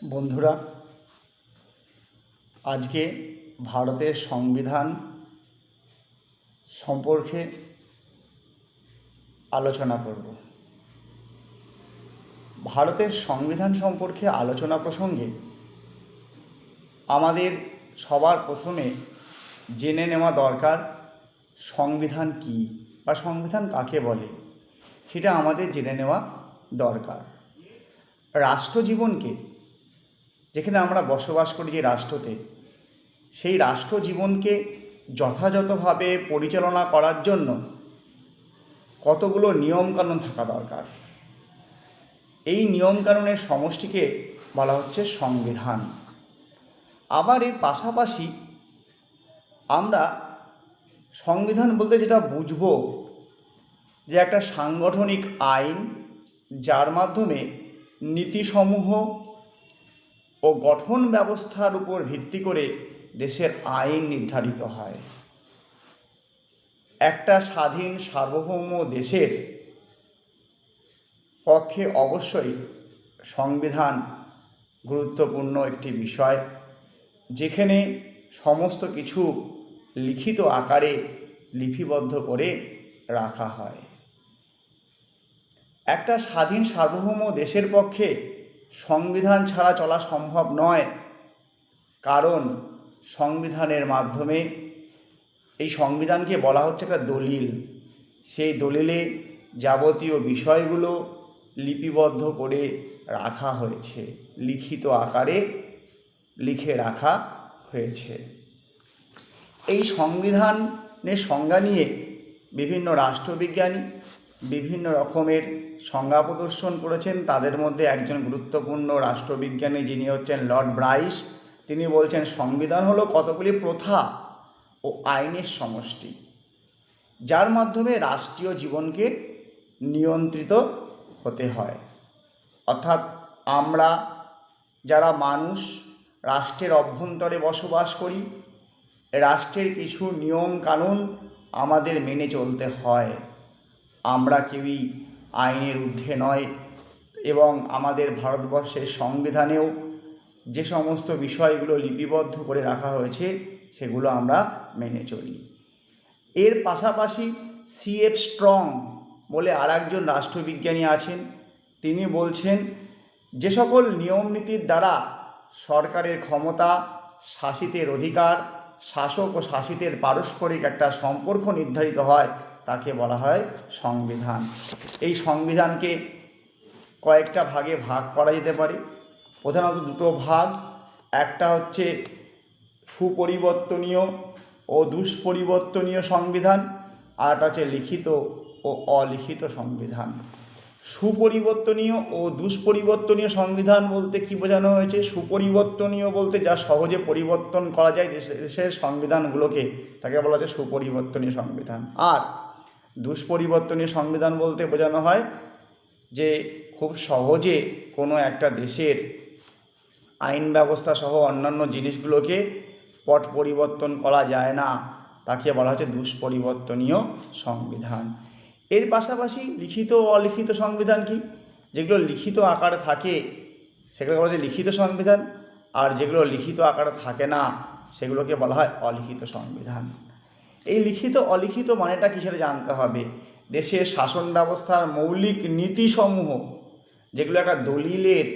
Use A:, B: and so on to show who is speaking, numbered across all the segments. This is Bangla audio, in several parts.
A: বন্ধুরা, আজকে ভারতের সংবিধান সম্পর্কে আলোচনা করব। ভারতের সংবিধান সম্পর্কে আলোচনা প্রসঙ্গে আমাদের সবার প্রথমে জেনে নেওয়া দরকার সংবিধান কী বা সংবিধান কাকে বলে, সেটা আমাদের জেনে নেওয়া দরকার। রাষ্ট্রজীবনকে, যেখানে আমরা বসবাস করি যে রাষ্ট্রতে, সেই রাষ্ট্রজীবনকে যথাযথভাবে পরিচালনা করার জন্য কতগুলো নিয়মকানুন থাকা দরকার। এই নিয়মকানুনের সমষ্টিকে বলা হচ্ছে সংবিধান। আবার এর পাশাপাশি আমরা সংবিধান বলতে যেটা বুঝব, যে একটা সাংগঠনিক আইন যার মাধ্যমে নীতিসমূহ ও গঠন ব্যবস্থার উপর ভিত্তি করে দেশের আইন নির্ধারিত হয়। একটা স্বাধীন সার্বভৌম দেশের পক্ষে অবশ্যই সংবিধান গুরুত্বপূর্ণ একটি বিষয়, যেখানে সমস্ত কিছু লিখিত আকারে লিপিবদ্ধ করে রাখা হয়। একটা স্বাধীন সার্বভৌম দেশের পক্ষে সংবিধান ছাড়া চলা সম্ভব নয়, কারণ সংবিধানের মাধ্যমে, এই সংবিধানকে বলা হচ্ছে একটা দলিল, সেই দলিলে যাবতীয় বিষয়গুলো লিপিবদ্ধ করে রাখা হয়েছে, লিখিত আকারে লিখে রাখা হয়েছে। এই সংবিধানের সংজ্ঞা নিয়ে বিভিন্ন রাষ্ট্রবিজ্ঞানী বিভিন্ন রকমের সংজ্ঞা প্রদর্শন করেছেন। তাদের মধ্যে একজন গুরুত্বপূর্ণ রাষ্ট্রবিজ্ঞানী যিনি হচ্ছেন লর্ড ব্রাইস, তিনি বলছেন সংবিধান হলো কতগুলি প্রথা ও আইনের সমষ্টি, যার মাধ্যমে রাষ্ট্রীয় জীবনকে নিয়ন্ত্রিত হতে হয়। অর্থাৎ আমরা যারা মানুষ রাষ্ট্রের অভ্যন্তরে বসবাস করি, রাষ্ট্রের কিছু নিয়ম কানুন আমাদের মেনে চলতে হয়। আমরা কেউই আইনের ঊর্ধ্বে নয়, এবং আমাদের ভারতবর্ষের সংবিধানেও যে সমস্ত বিষয়গুলো লিপিবদ্ধ করে রাখা হয়েছে সেগুলো আমরা মেনে চলি। এর পাশাপাশি সিএফ স্ট্রং বলে আরেকজন রাষ্ট্রবিজ্ঞানী আছেন, তিনি বলছেন যে সকল নিয়ম নীতির দ্বারা সরকারের ক্ষমতা, শাসিতের অধিকার, শাসক ও শাসিতের পারস্পরিক একটা সম্পর্ক নির্ধারিত হয়, তাকে বলা হয় সংবিধান। এই সংবিধানকে কয়েকটা ভাগে ভাগ করা যেতে পারে, প্রধানত দুটো ভাগ। একটা হচ্ছে সুপরিবর্তনীয় ও দুষ্পরিবর্তনীয় সংবিধান, আর একটা হচ্ছে লিখিত ও অলিখিত সংবিধান। সুপরিবর্তনীয় ও দুষ্পরিবর্তনীয় সংবিধান বলতে কি বোঝানো হয়েছে? সুপরিবর্তনীয় বলতে যা সহজে পরিবর্তন করা যায় দেশের সংবিধানগুলোকে, তাকে বলা হচ্ছে সুপরিবর্তনীয় সংবিধান। আর দুষ্পরিবর্তনীয় সংবিধান বলতে বোঝানো হয় যে খুব সহজে কোনো একটা দেশের আইন ব্যবস্থা সহ অন্যান্য জিনিসগুলোকে পট পরিবর্তন করা যায় না, তাকে বলা হচ্ছে দুষ্পরিবর্তনীয় সংবিধান। এর পাশাপাশি লিখিত ও অলিখিত সংবিধান কি? যেগুলো লিখিত আকারে থাকে সেগুলোকে বলা হয় লিখিত সংবিধান, আর যেগুলো লিখিত আকারে থাকে না সেগুলোকে বলা হয় অলিখিত সংবিধান। এই লিখিত অলিখিত মানেটা কি সেটা জানতে হবে। দেশের শাসন ব্যবস্থার মৌলিক নীতিসমূহ যেগুলো একটা দলিলের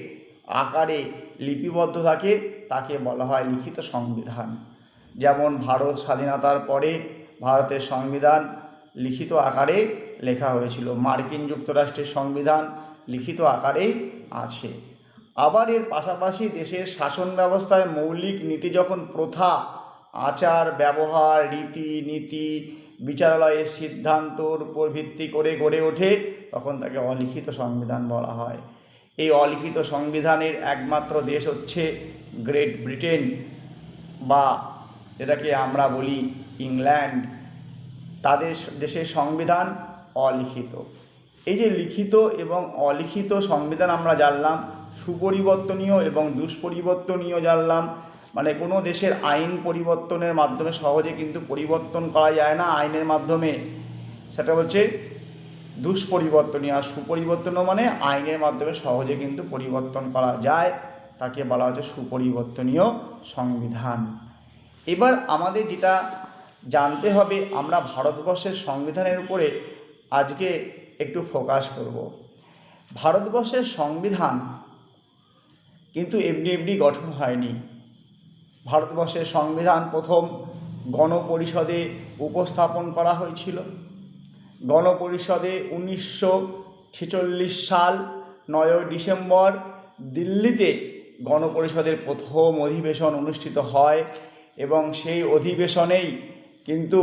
A: আকারে লিপিবদ্ধ থাকে তাকে বলা হয় লিখিত সংবিধান। যেমন ভারত স্বাধীনতার পরে ভারতের সংবিধান লিখিত আকারে লেখা হয়েছিল, মার্কিন যুক্তরাষ্ট্রের সংবিধান লিখিত আকারেই আছে। আবার এর পাশাপাশি দেশের শাসন ব্যবস্থায় মৌলিক নীতি যখন প্রথা, আচার ব্যবহার, রীতি নীতি, বিচারালয়ের সিদ্ধান্তর উপর ভিত্তি করে গড়ে ওঠে, তখন তাকে অলিখিত সংবিধান বলা হয়। এই অলিখিত সংবিধানের একমাত্র দেশ হচ্ছে গ্রেট ব্রিটেন, বা যেটাকে আমরা বলি ইংল্যান্ড। তাদের দেশের সংবিধান অলিখিত। এই যে লিখিত এবং অলিখিত সংবিধান আমরা জানলাম, সুপরিবর্তনীয় এবং দুষ্পরিবর্তনীয় জানলাম, মানে কোনো দেশের আইন পরিবর্তনের মাধ্যমে সহজে কিন্তু পরিবর্তন করা যায় না আইনের মাধ্যমে, সেটা হচ্ছে দুষ্পরিবর্তনীয়। আর সুপরিবর্তনও মানে আইনের মাধ্যমে সহজে কিন্তু পরিবর্তন করা যায়, তাকে বলা হচ্ছে সুপরিবর্তনীয় সংবিধান। এবার আমাদের যেটা জানতে হবে, আমরা ভারতবর্ষের সংবিধানের উপরে আজকে একটু ফোকাস করব। ভারতবর্ষের সংবিধান কিন্তু এমনি এমনি গঠন হয়নি। ভারতবর্ষের সংবিধান প্রথম গণপরিষদে উপস্থাপন করা হয়েছিল। গণপরিষদে 1946 সাল 9 ডিসেম্বর দিল্লিতে গণপরিষদের প্রথম অধিবেশন অনুষ্ঠিত হয় এবং সেই অধিবেশনেই কিন্তু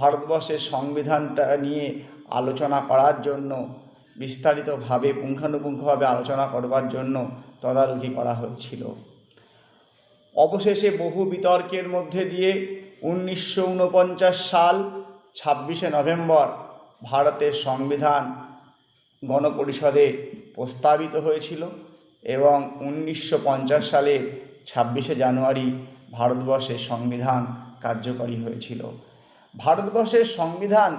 A: ভারতবর্ষের সংবিধানটা নিয়ে আলোচনা করার জন্য, বিস্তারিতভাবে পুঙ্খানুপুঙ্খভাবে আলোচনা করবার জন্য তদারকি করা হয়েছিল। অবশেষে বহু বিতর্কের মধ্যে দিয়ে 1949 সাল 26শে নভেম্বর ভারতের সংবিধান গণপরিষদে প্রস্তাবিত হয়েছিল এবং 1950 সালের 26শে জানুয়ারি ভারতবর্ষের সংবিধান কার্যকরী হয়েছিল। ভারতবর্ষের সংবিধান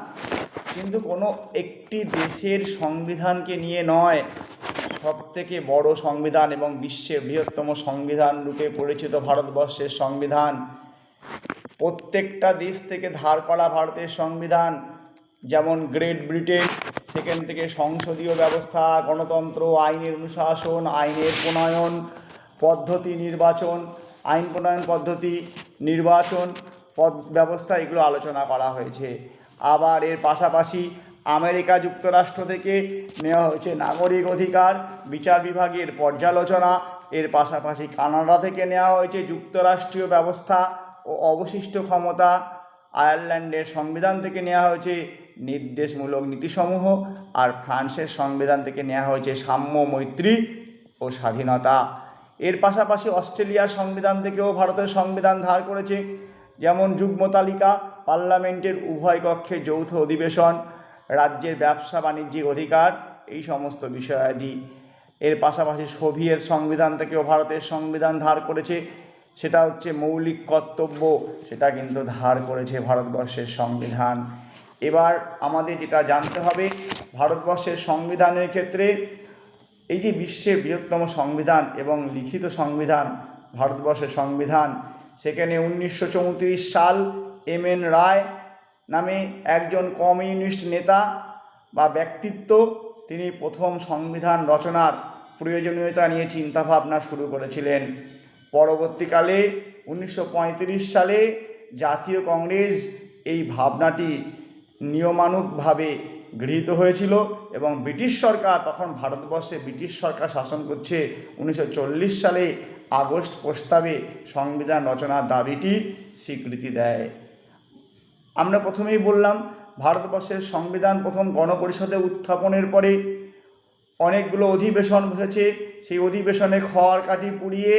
A: কিন্তু কোনো একটি দেশের সংবিধানকে নিয়ে নয়, সবথেকে বড় সংবিধান এবং বিশ্বের বৃহত্তম সংবিধান রূপে পরিচিত ভারতবর্ষের সংবিধান। প্রত্যেকটা দেশ থেকে ধার করা ভারতের সংবিধান, যেমন গ্রেট ব্রিটেন, সেখান থেকে সংসদীয় ব্যবস্থা, গণতন্ত্র, আইনের অনুশাসন, আইনের প্রণয়ন পদ্ধতি, নির্বাচন, আইন প্রণয়ন পদ্ধতি, নির্বাচন ব্যবস্থা, এগুলো আলোচনা করা হয়েছে। আবার এর পাশাপাশি আমেরিকা যুক্তরাষ্ট্র থেকে নেওয়া হয়েছে নাগরিক অধিকার, বিচার বিভাগের পর্যালোচনা। এর পাশাপাশি কানাডা থেকে নেওয়া হয়েছে যুক্তরাষ্ট্রীয় ব্যবস্থা ও অবশিষ্ট ক্ষমতা। আয়ারল্যান্ডের সংবিধান থেকে নেওয়া হয়েছে নির্দেশমূলক নীতিসমূহ। আর ফ্রান্সের সংবিধান থেকে নেওয়া হয়েছে সাম্য, মৈত্রী ও স্বাধীনতা। এর পাশাপাশি অস্ট্রেলিয়ার সংবিধান থেকেও ভারতের সংবিধান ধার করেছে, যেমন যুগ্ম তালিকা, পার্লামেন্টের উভয় কক্ষে যৌথ অধিবেশন, রাজ্যের ব্যবসা বাণিজ্যিক অধিকার, এই সমস্ত বিষয়াদি। এর পাশাপাশি সোভিয়েত সংবিধান থেকেও ভারতের সংবিধান ধার করেছে, সেটা হচ্ছে মৌলিক কর্তব্য, সেটা কিন্তু ধার করেছে ভারতবর্ষের সংবিধান। এবার আমাদের যেটা জানতে হবে, ভারতবর্ষের সংবিধানের ক্ষেত্রে এই যে বিশ্বের বৃহত্তম সংবিধান এবং লিখিত সংবিধান ভারতবর্ষের সংবিধান, সেখানে 1934 সাল এম.এন. রায় নামে একজন কমিউনিস্ট নেতা বা ব্যক্তিত্ব, তিনি প্রথম সংবিধান রচনার প্রয়োজনীয়তা নিয়ে চিন্তাভাবনা শুরু করেছিলেন। পরবর্তীকালে 1935 সালে জাতীয় কংগ্রেস এই ভাবনাটি নিয়মানুগভাবে গৃহীত হয়েছিল এবং ব্রিটিশ সরকার, তখন ভারতবর্ষে ব্রিটিশ সরকার শাসন করছে, 1940 সালে আগস্ট প্রস্তাবে সংবিধান রচনার দাবিটি স্বীকৃতি দেয়। আমরা প্রথমেই বললাম, ভারতবর্ষের সংবিধান প্রথম গণপরিষদে উত্থাপনের পরে অনেকগুলো অধিবেশন বসেছে। সেই অধিবেশনে খড় কাঠি পুড়িয়ে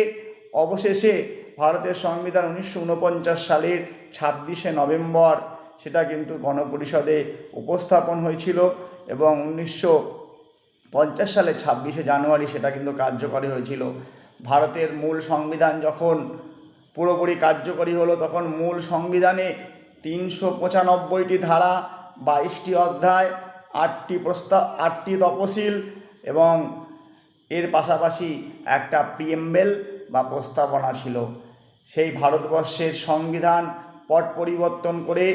A: অবশেষে ভারতের সংবিধান 1949 সালের 26শে নভেম্বর সেটা কিন্তু গণপরিষদে উপস্থাপন হয়েছিল এবং 1950 সালে 26শে জানুয়ারি সেটা কিন্তু কার্যকরী হয়েছিল। ভারতের মূল সংবিধান যখন পুরোপুরি কার্যকরী হলো, তখন মূল সংবিধানে 395টি ধারা, 22টি অধ্যায়, 8টি প্রস্তাব, 8টি তফসিল এবং এর পাশাপাশি একটা প্রিএম্বেল বা প্রস্তাবনা ছিল। সেই ভারতবর্ষের সংবিধান পট পরিবর্তন করে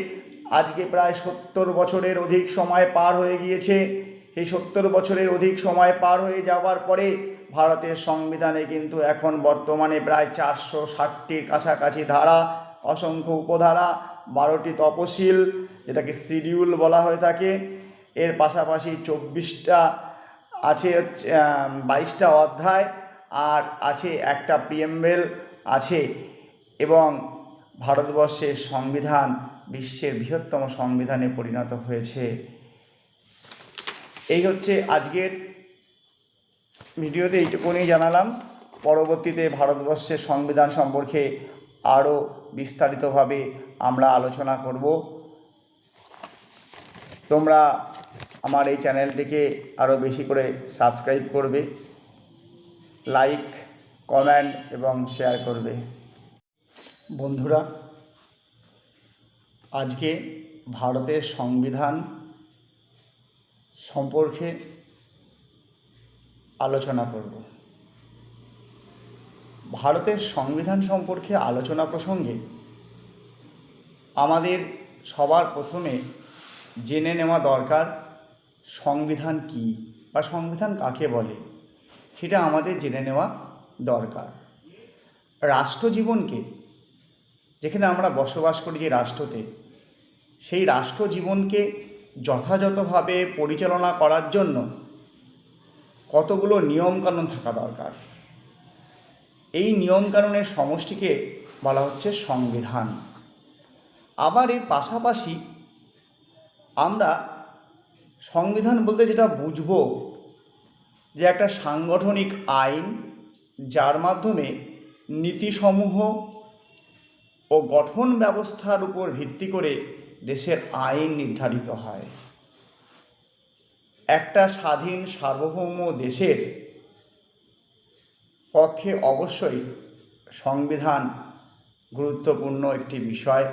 A: আজকে প্রায় 70 বছরের অধিক সময় পার হয়ে গিয়েছে। সেই 70 বছরের অধিক সময় পার হয়ে যাওয়ার পরে ভারতের সংবিধানে কিন্তু এখন বর্তমানে প্রায় 460টির কাছাকাছি ধারা, অসংখ্য উপধারা, 12টি তফসিল, যেটাকে শিডিউল বলা হয়ে থাকে। এর পাশাপাশি 24টা আছে, 22টা অধ্যায়, আর আছে একটা প্রিএম্বেল আছে এবং ভারতবর্ষের সংবিধান বিশ্বের বৃহত্তম সংবিধানে পরিণত হয়েছে। এই হচ্ছে আজকের ভিডিওতে এইটুকুনি জানালাম। পরবর্তীতে ভারতবর্ষের সংবিধান সম্পর্কে আরও বিস্তারিতভাবে আমরা আলোচনা করব। তোমরা আমার এই চ্যানেলটিকে আরও বেশি করে সাবস্ক্রাইব করবে, লাইক, কমেন্ট এবং শেয়ার করবে। বন্ধুরা, আজকে ভারতের সংবিধান সম্পর্কে আলোচনা করব। ভারতের সংবিধান সম্পর্কে আলোচনা প্রসঙ্গে আমাদের সবার প্রথমে জেনে নেওয়া দরকার সংবিধান কী বা সংবিধান কাকে বলে সেটা আমাদের জেনে নেওয়া দরকার। রাষ্ট্রজীবনকে, যেখানে আমরা বসবাস করি যে রাষ্ট্রতে, সেই রাষ্ট্রজীবনকে যথাযথভাবে পরিচালনা করার জন্য কতগুলো নিয়মকানুন থাকা দরকার। এই নিয়মকানুনের সমষ্টিকে বলা হচ্ছে সংবিধান। আবার এর পাশাপাশি আমরা সংবিধান বলতে যেটা বুঝব যে একটা সাংগঠনিক আইন, যার মাধ্যমে নীতিসমূহ ও গঠন ব্যবস্থার উপর ভিত্তি করে দেশের আইন নির্ধারিত হয়। একটা স্বাধীন সার্বভৌম দেশের পক্ষে অবশ্যই সংবিধান গুরুত্বপূর্ণ একটি বিষয়,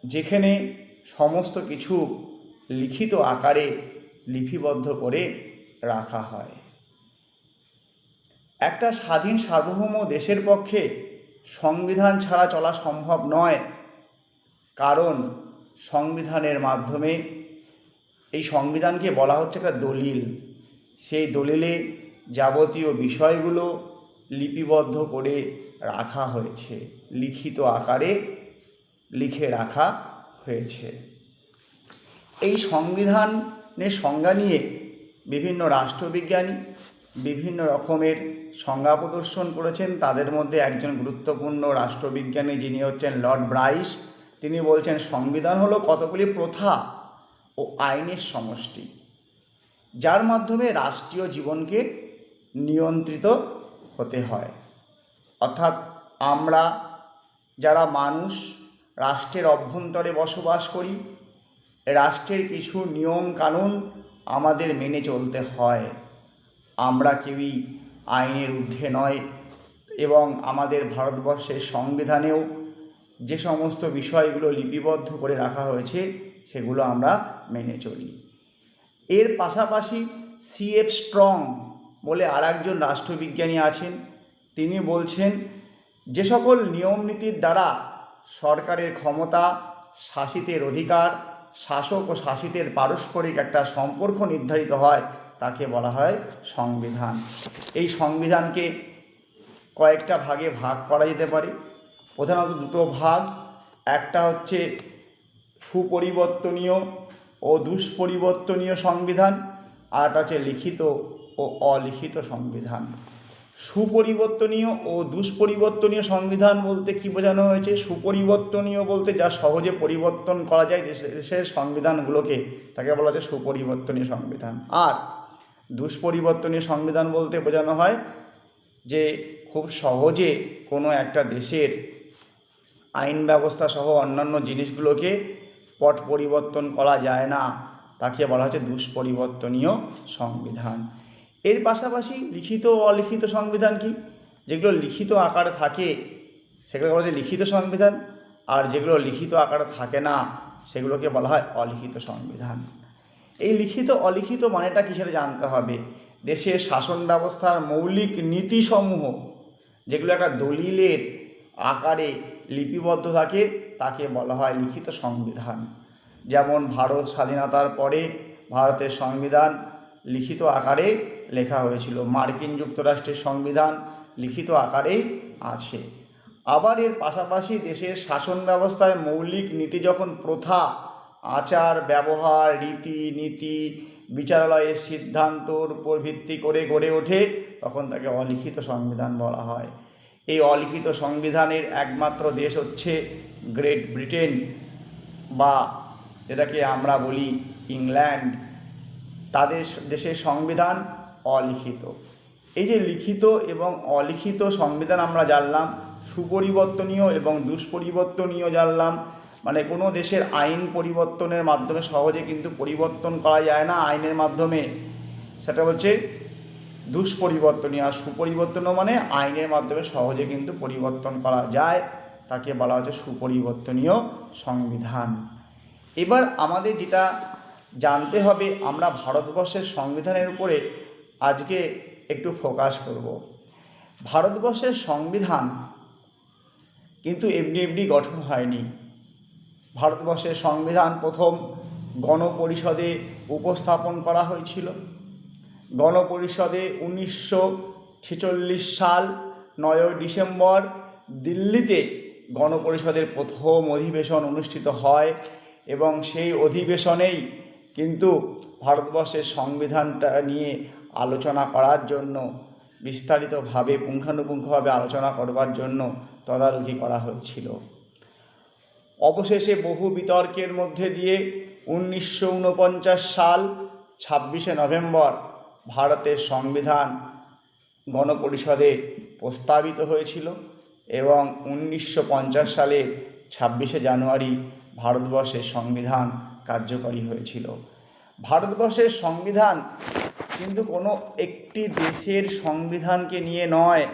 A: যেখানে সমস্ত কিছু লিখিত আকারে লিপিবদ্ধ করে রাখা হয়। একটা স্বাধীন সার্বভৌম দেশের পক্ষে সংবিধান ছাড়া চলা সম্ভব নয়, কারণ সংবিধানের মাধ্যমে, এই সংবিধানকে বলা হচ্ছে একটা দলিল, সেই দলিলে যাবতীয় বিষয়গুলো লিপিবদ্ধ করে রাখা হয়েছে, লিখিত আকারে লিখে রাখা হয়েছে। এই সংবিধানের সংজ্ঞা নিয়ে বিভিন্ন রাষ্ট্রবিজ্ঞানী বিভিন্ন রকমের সংজ্ঞা প্রদর্শন করেছেন। তাদের মধ্যে একজন গুরুত্বপূর্ণ রাষ্ট্রবিজ্ঞানী যিনি হচ্ছেন লর্ড ব্রাইস, তিনি বলছেন সংবিধান হলো কতগুলি প্রথা ও আইনের সমষ্টি, যার মাধ্যমে রাষ্ট্রীয় জীবনকে নিয়ন্ত্রিত হতে হয়। অর্থাৎ আমরা যারা মানুষ রাষ্ট্রের অভ্যন্তরে বসবাস করি, রাষ্ট্রের কিছু নিয়ম কানুন আমাদের মেনে চলতে হয়। আমরা কেউই আইনের ঊর্ধ্বে নয়, এবং আমাদের ভারতবর্ষের সংবিধানেও যে সমস্ত বিষয়গুলো লিপিবদ্ধ করে রাখা হয়েছে সেগুলো আমরা মেনে চলি। এর পাশাপাশি সিএফ স্ট্রং বলে আর একজন রাষ্ট্রবিজ্ঞানী আছেন, তিনি বলছেন যে সকল নিয়ম নীতির দ্বারা সরকারের ক্ষমতা, শাসিতের অধিকার, শাসক ও শাসিতের পারস্পরিক একটা সম্পর্ক নির্ধারিত হয় তাকে বলা হয় সংবিধান। এই সংবিধানকে কয়েকটা ভাগে ভাগ করা যেতে পারে, প্রধানত দুটো ভাগ। একটা হচ্ছে সুপরিবর্তনীয় ও দুষ্পরিবর্তনীয় সংবিধান, আর একটা হচ্ছে লিখিত ও অলিখিত সংবিধান। সুপরিবর্তনীয় ও দুষ্পরিবর্তনীয় সংবিধান বলতে কি বোঝানো হয়েছে? সুপরিবর্তনীয় বলতে যা সহজে পরিবর্তন করা যায় দেশের সংবিধানগুলোকে, তাকে বলা হচ্ছে সুপরিবর্তনীয় সংবিধান। আর দুষ্পরিবর্তনীয় সংবিধান বলতে বোঝানো হয় যে খুব সহজে কোনো একটা দেশের আইন ব্যবস্থা সহ অন্যান্য জিনিসগুলোকে পট পরিবর্তন করা যায় না, তাকে বলা হচ্ছে দুষ্পরিবর্তনীয় সংবিধান। এর পাশাপাশি লিখিত ও অলিখিত সংবিধান কি? যেগুলো লিখিত আকারে থাকে সেগুলোকে বলা হচ্ছে লিখিত সংবিধান, আর যেগুলো লিখিত আকারে থাকে না সেগুলোকে বলা হয় অলিখিত সংবিধান। এই লিখিত অলিখিত মানেটা কি সেটা জানতে হবে। দেশের শাসন ব্যবস্থার মৌলিক নীতিসমূহ যেগুলো একটা দলিলের আকারে লিপিবদ্ধ থাকে তাকে বলা হয় লিখিত সংবিধান। যেমন ভারত স্বাধীনতার পরে ভারতের সংবিধান লিখিত আকারে লেখা হয়েছিল, মার্কিন যুক্তরাষ্ট্রের সংবিধান লিখিত আকারেই আছে। আবার এর পাশাপাশি দেশের শাসন ব্যবস্থায় মৌলিক নীতি যখন প্রথা, আচার ব্যবহার, রীতি নীতি, বিচারালয়ের সিদ্ধান্তর উপর ভিত্তি করে গড়ে ওঠে, তখন তাকে অলিখিত সংবিধান বলা হয়। এই অলিখিত সংবিধানের একমাত্র দেশ হচ্ছে গ্রেট ব্রিটেন, বা যেটাকে আমরা বলি ইংল্যান্ড। তাদের দেশের সংবিধান অলিখিত। এই যে লিখিত এবং অলিখিত সংবিধান আমরা জানলাম, সুপরিবর্তনীয় এবং দুষ্পরিবর্তনীয় জানলাম, মানে কোনো দেশের আইন পরিবর্তনের মাধ্যমে সহজে কিন্তু পরিবর্তন করা যায় না আইনের মাধ্যমে, সেটা হচ্ছে দুষ্পরিবর্তনীয়। আর সুপরিবর্তনীয় মানে আইনের মাধ্যমে সহজে কিন্তু পরিবর্তন করা যায়, তাকে বলা হচ্ছে সুপরিবর্তনীয় সংবিধান। এবার আমাদের যেটা জানতে হবে, আমরা ভারতবর্ষের সংবিধানের উপরে আজকে একটু ফোকাস করব। ভারতবর্ষের সংবিধান কিন্তু এমনি এমনি গঠন হয়নি। ভারতবর্ষের সংবিধান প্রথম গণপরিষদে উপস্থাপন করা হয়েছিল। গণপরিষদে 1946 সাল 9 ডিসেম্বর দিল্লিতে গণপরিষদের প্রথম অধিবেশন অনুষ্ঠিত হয় এবং সেই অধিবেশনেই কিন্তু ভারতবর্ষের সংবিধানটা নিয়ে আলোচনা করার জন্য, বিস্তারিতভাবে পুঙ্খানুপুঙ্খভাবে আলোচনা করবার জন্য তদারকি করা হয়েছিল। অবশেষে বহু বিতর্কের মধ্যে দিয়ে 1949 সাল 26শে নভেম্বর ভারতের সংবিধান গণপরিষদে প্রস্তাবিত হয়েছিল এবং 1950 সালের 26শে জানুয়ারি ভারতবর্ষের সংবিধান কার্যকরী হয়েছিল। ভারতবর্ষের সংবিধান কিন্তু কোনো একটি দেশের সংবিধানকে নিয়ে নয়,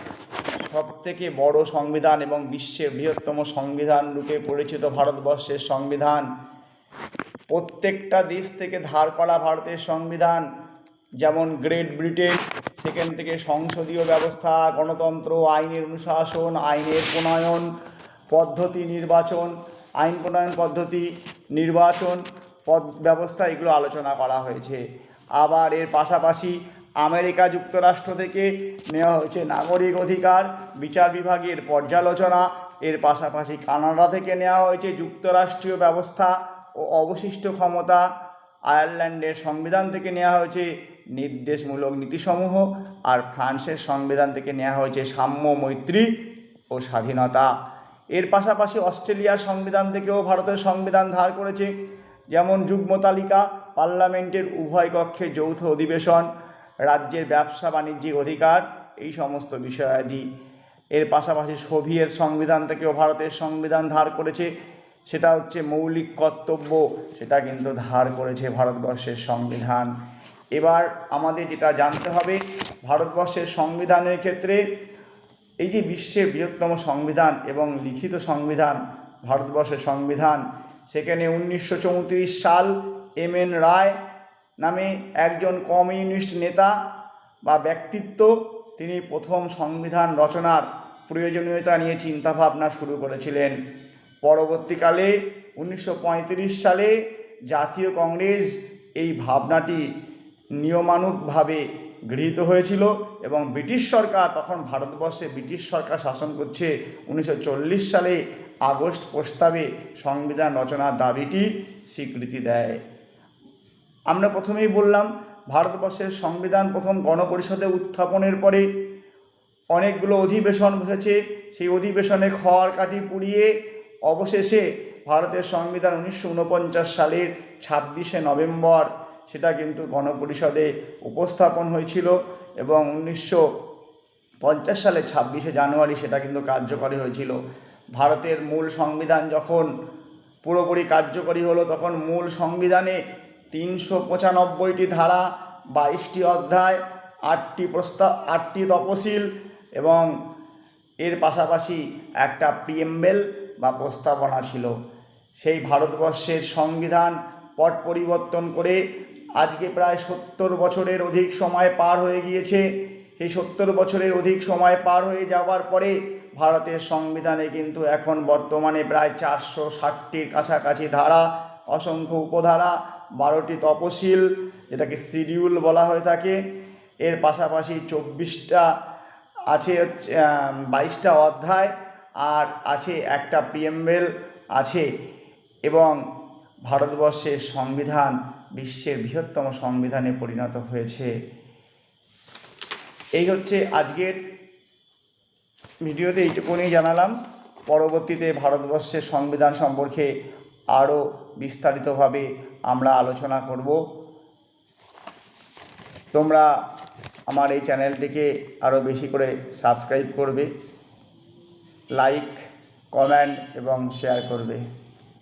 A: সবথেকে বড় সংবিধান এবং বিশ্বের বৃহত্তম সংবিধান রূপে পরিচিত ভারতবর্ষের সংবিধান। প্রত্যেকটা দেশ থেকে ধার করা ভারতের সংবিধান, যেমন গ্রেট ব্রিটেন, সেখান থেকে সংসদীয় ব্যবস্থা, গণতন্ত্র, আইনের অনুশাসন, আইনের প্রণয়ন পদ্ধতি, আইন প্রণয়ন পদ্ধতি, নির্বাচন ব্যবস্থা, এগুলো আলোচনা করা হয়েছে। আবার এর পাশাপাশি আমেরিকা যুক্তরাষ্ট্র থেকে নেওয়া হয়েছে নাগরিক অধিকার, বিচার বিভাগের পর্যালোচনা। এর পাশাপাশি কানাডা থেকে নেওয়া হয়েছে যুক্তরাষ্ট্রীয় ব্যবস্থা ও অবশিষ্ট ক্ষমতা। আয়ারল্যান্ডের সংবিধান থেকে নেওয়া হয়েছে নির্দেশমূলক নীতিসমূহ। আর ফ্রান্সের সংবিধান থেকে নেওয়া হয়েছে সাম্য, মৈত্রী ও স্বাধীনতা। এর পাশাপাশি অস্ট্রেলিয়ার সংবিধান থেকেও ভারতের সংবিধান ধার করেছে, যেমন যুগ্ম তালিকা, পার্লামেন্টের উভয় কক্ষে যৌথ অধিবেশন, রাজ্যের ব্যবসা বাণিজ্যিক অধিকার, এই সমস্ত বিষয়াদি। এর পাশাপাশি সোভিয়েত সংবিধান থেকেও ভারতের সংবিধান ধার করেছে, সেটা হচ্ছে মৌলিক কর্তব্য, সেটা কিন্তু ধার করেছে ভারতবর্ষের সংবিধান। এবার আমাদের যেটা জানতে হবে, ভারতবর্ষের সংবিধানের ক্ষেত্রে এই যে বিশ্বের বৃহত্তম সংবিধান এবং লিখিত সংবিধান ভারতবর্ষের সংবিধান, সেখানে 1934 সাল MN রায় নামে একজন কমিউনিস্ট নেতা বা ব্যক্তিত্ব, তিনি প্রথম সংবিধান রচনার প্রয়োজনীয়তা নিয়ে চিন্তাভাবনা শুরু করেছিলেন। পরবর্তীকালে 1935 সালে জাতীয় কংগ্রেস এই ভাবনাটি নিয়মানুগভাবে গৃহীত হয়েছিল এবং ব্রিটিশ সরকার, তখন ভারতবর্ষে ব্রিটিশ সরকার শাসন করছে, 1940 সালে আগস্ট প্রস্তাবে সংবিধান রচনার দাবিটি স্বীকৃতি দেয়। আমরা প্রথমেই বললাম, ভারতবর্ষের সংবিধান প্রথম গণপরিষদে উত্থাপনের পরে অনেকগুলো অধিবেশন বসেছে। সেই অধিবেশনে খড় কাঠি পুড়িয়ে অবশেষে ভারতের সংবিধান 1949 সালের 26শে নভেম্বর সেটা কিন্তু গণপরিষদে উপস্থাপন হয়েছিল এবং 1950 সালে 26শে জানুয়ারি সেটা কিন্তু কার্যকরী হয়েছিল। ভারতের মূল সংবিধান যখন পুরোপুরি কার্যকরী হলো, তখন মূল সংবিধানে 395টি ধারা, 22টি অধ্যায়, 8টি তফসিল এবং এর পাশাপাশি একটা প্রিএম্বেল বা প্রস্তাবনা ছিল। সেই ভারতবর্ষের সংবিধান পট পরিবর্তন করে আজকে প্রায় 70 বছরের অধিক সময় পার হয়ে গিয়েছে। সেই 70 বছরের অধিক সময় পার হয়ে যাওয়ার পরে ভারতের সংবিধানে কিন্তু এখন বর্তমানে প্রায় 460টির কাছাকাছি ধারা, অসংখ্য উপধারা, 12টি তফসিল, যেটাকে শিডিউল বলা হয়ে থাকে। এর পাশাপাশি 24টা আছে 22টা অধ্যায়, আর আছে একটা প্রিএম্বেল আছে এবং ভারতবর্ষের সংবিধান বিশ্বের বৃহত্তম সংবিধানে পরিণত হয়েছে। এই হচ্ছে আজকের ভিডিওতে এইটুকুনি জানালাম। পরবর্তীতে ভারতবর্ষের সংবিধান সম্পর্কে আরও বিস্তারিতভাবে আমরা আলোচনা করব। তোমরা আমার এই চ্যানেলটিকে আরও বেশি করে সাবস্ক্রাইব করবে, লাইক, কমেন্ট এবং শেয়ার করবে।